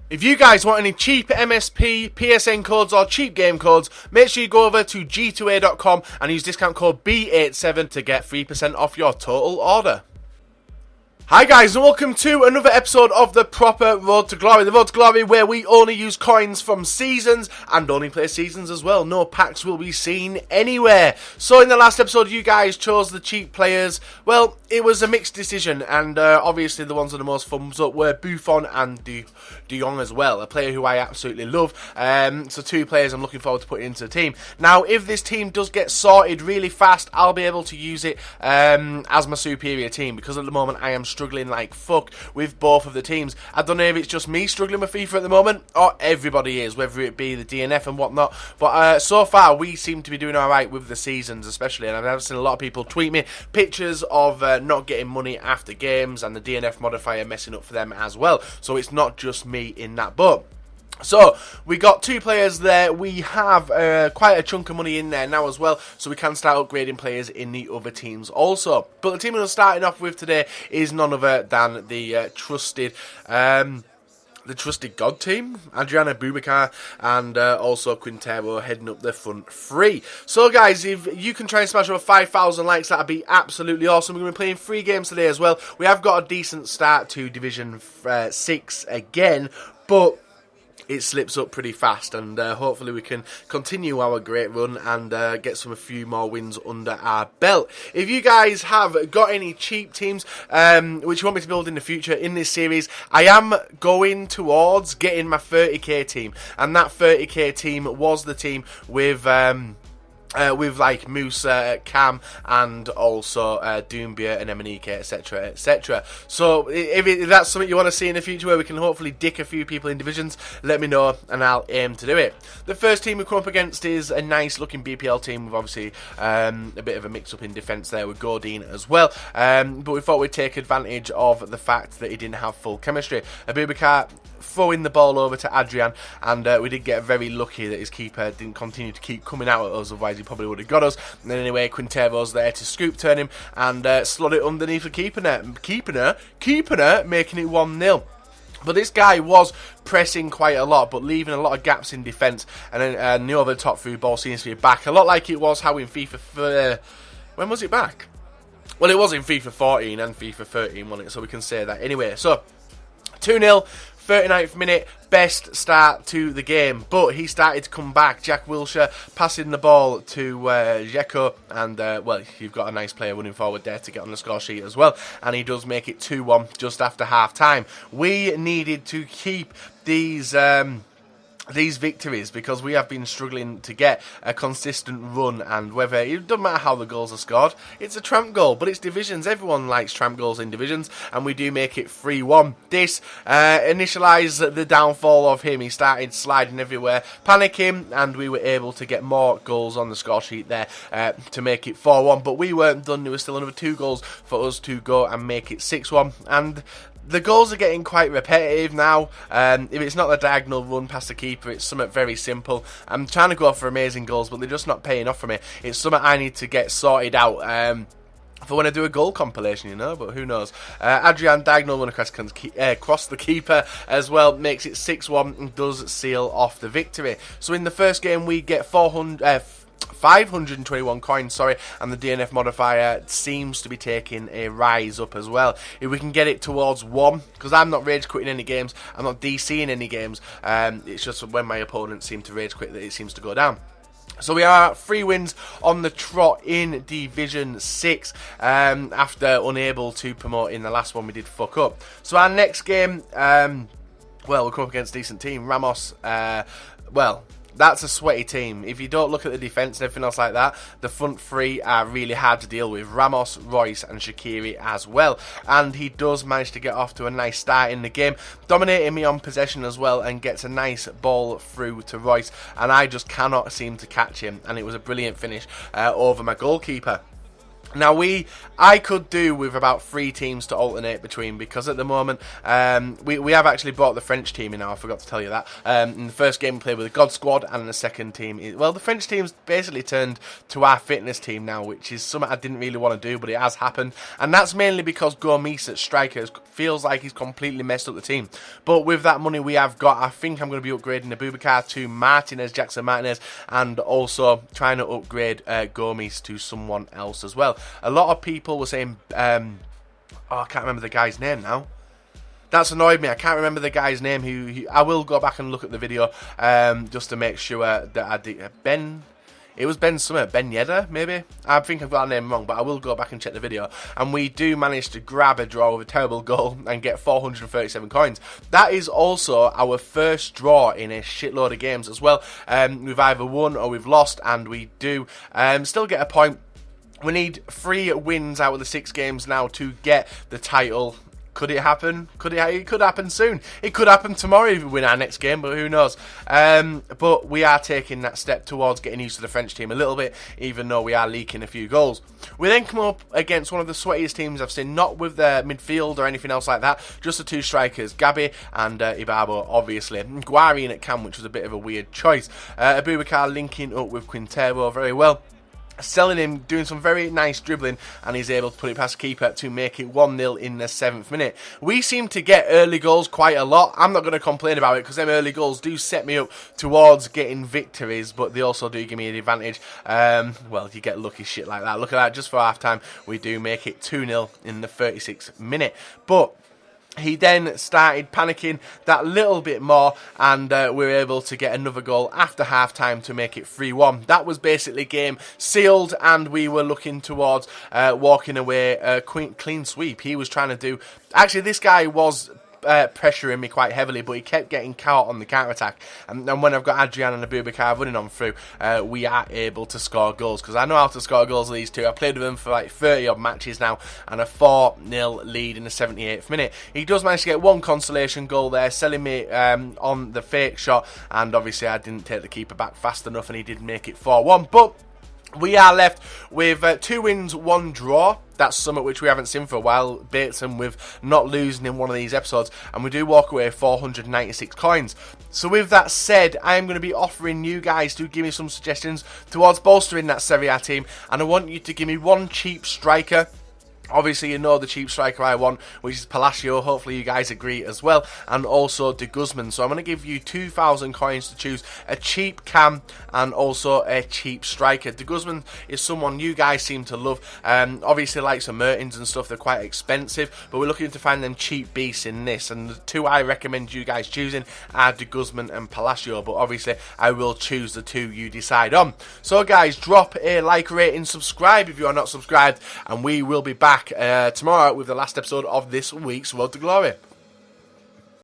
If you guys want any cheap MSP, PSN codes or cheap game codes, make sure you go over to g2a.com and use discount code B87 to get 3% off your total order. Hi guys and welcome to another episode of the proper Road to Glory. The Road to Glory where we only use coins from seasons and only play seasons as well. No packs will be seen anywhere. So in the last episode you guys chose the cheap players. Well, it was a mixed decision and obviously the ones with the most thumbs up were Buffon and De Jong as well. A player who I absolutely love. So two players I'm looking forward to putting into the team. Now if this team does get sorted really fast, I'll be able to use it as my superior team because at the moment I am struggling like fuck with both of the teams. I don't know if it's just me struggling with FIFA at the moment or everybody is, whether it be the DNF and whatnot, but so far we seem to be doing alright with the seasons especially, and I've seen a lot of people tweet me pictures of not getting money after games and the DNF modifier messing up for them as well, so it's not just me in that boat. So, we got two players there. We have quite a chunk of money in there now as well, so we can start upgrading players in the other teams also. But the team we're starting off with today is none other than the trusted God team, Adrian Abubakar and also Quintero heading up the front three. So guys, if you can try and smash over 5,000 likes, that'd be absolutely awesome. We're going to be playing 3 games today as well. We have got a decent start to Division 6 again, but it slips up pretty fast, and hopefully we can continue our great run and get a few more wins under our belt. If you guys have got any cheap teams which you want me to build in the future in this series, I am going towards getting my 30k team, and that 30k team was the team with like Musa, Cam, and also Doumbia and Emenike, etc, etc. So if that's something you want to see in the future where we can hopefully dick a few people in divisions, let me know and I'll aim to do it. The first team we come up against is a nice looking BPL team with obviously a bit of a mix up in defence there with Godin as well, but we thought we'd take advantage of the fact that he didn't have full chemistry. Abubakar throwing the ball over to Adrian, and we did get very lucky that his keeper didn't continue to keep coming out at us, otherwise he probably would have got us. And then anyway, Quintero's there to scoop turn him and slot it underneath the keeper net, making it 1-0. But this guy was pressing quite a lot, but leaving a lot of gaps in defence, and then the other top through ball seems to be back, a lot like it was how in FIFA, when was it back? Well, it was in FIFA 14 and FIFA 13, wasn't it? So we can say that. Anyway, so 2-0. 39th minute, best start to the game, but he started to come back. Jack Wilshere passing the ball to Dzeko, and well, you've got a nice player running forward there to get on the score sheet as well, and he does make it 2-1 just after half time. We needed to keep these victories because we have been struggling to get a consistent run, and whether it doesn't matter how the goals are scored, it's a tramp goal, but it's divisions. Everyone likes tramp goals in divisions, and we do make it 3-1. This initialised the downfall of him. He started sliding everywhere, panicking, and we were able to get more goals on the score sheet there to make it 4-1, but we weren't done. There was still another 2 goals for us to go and make it 6-1, and the goals are getting quite repetitive now. If it's not the diagonal run past the keeper, it's something very simple. I'm trying to go for amazing goals, but they're just not paying off for me. It's something I need to get sorted out for when I do a goal compilation, you know, but who knows. Adrian diagonal run across the keeper as well, makes it 6-1 and does seal off the victory. So in the first game we get 521 coins, and the DNF modifier seems to be taking a rise up as well. If we can get it towards 1, because I'm not rage quitting any games, I'm not DCing any games, it's just when my opponents seem to rage quit that it seems to go down. So we are 3 wins on the trot in Division 6 after unable to promote in the last one we did fuck up. So our next game, well, we'll come up against a decent team. Ramos, well, that's a sweaty team. If you don't look at the defence and everything else like that, the front 3 are really hard to deal with. Ramos, Royce and Shaqiri as well. And he does manage to get off to a nice start in the game, dominating me on possession as well, and gets a nice ball through to Royce, and I just cannot seem to catch him, and it was a brilliant finish over my goalkeeper. Now, I could do with about 3 teams to alternate between, because at the moment, we have actually brought the French team in now, I forgot to tell you that. In the first game we played with the God Squad, and in the second team, well, the French team's basically turned to our fitness team now, which is something I didn't really want to do, but it has happened. And that's mainly because Gomis at striker feels like he's completely messed up the team. But with that money we have got, I think I'm going to be upgrading the Boubacar to Martinez, Jackson Martinez, and also trying to upgrade Gomis to someone else as well. A lot of people were saying, I can't remember the guy's name now. That's annoyed me. I can't remember the guy's name. Who I will go back and look at the video just to make sure that I did. It was Ben Summer, Ben Yedder, maybe? I think I've got that name wrong, but I will go back and check the video. And we do manage to grab a draw with a terrible goal and get 437 coins. That is also our first draw in a shitload of games as well. We've either won or we've lost, and we do still get a point. We need 3 wins out of the 6 games now to get the title. Could it happen? It could happen soon. It could happen tomorrow if we win our next game, but who knows? But we are taking that step towards getting used to the French team a little bit, even though we are leaking a few goals. We then come up against one of the sweatiest teams I've seen, not with their midfield or anything else like that, just the 2 strikers, Gabi and Ibabo, obviously. Guarin at Cam, which was a bit of a weird choice. Abubakar linking up with Quintero very well. Selling him, doing some very nice dribbling, and he's able to put it past keeper to make it 1-0 in the 7th minute. We seem to get early goals quite a lot. I'm not going to complain about it, because them early goals do set me up towards getting victories, but they also do give me an advantage. Well, you get lucky shit like that. Look at that, just for half time, we do make it 2-0 in the 36th minute. But he then started panicking that little bit more, and we were able to get another goal after half-time to make it 3-1. That was basically game sealed, and we were looking towards walking away a clean sweep. He was trying to do... Actually, this guy was... pressuring me quite heavily, but he kept getting caught on the counter-attack, and when I've got Adrian and Abubakar running on through, we are able to score goals, because I know how to score goals with these two. I've played with them for like 30 odd matches now, and a 4-0 lead in the 78th minute. He does manage to get 1 consolation goal there, selling me on the fake shot, and obviously I didn't take the keeper back fast enough, and he did make it 4-1, but we are left with 2 wins, 1 draw. That's something which we haven't seen for a while, Bateson with not losing in one of these episodes, and we do walk away 496 coins. So with that said, I am going to be offering you guys to give me some suggestions towards bolstering that Serie A team, and I want you to give me 1 cheap striker. Obviously, you know the cheap striker I want, which is Palacio. Hopefully you guys agree as well. And also De Guzman. So I'm going to give you 2,000 coins to choose a cheap cam and also a cheap striker. De Guzman is someone you guys seem to love. Obviously, like some Mertens and stuff, they're quite expensive. But we're looking to find them cheap beasts in this. And the 2 I recommend you guys choosing are De Guzman and Palacio. But obviously, I will choose the 2 you decide on. So guys, drop a like, rating, subscribe if you are not subscribed. And we will be back tomorrow with the last episode of this week's Road to Glory.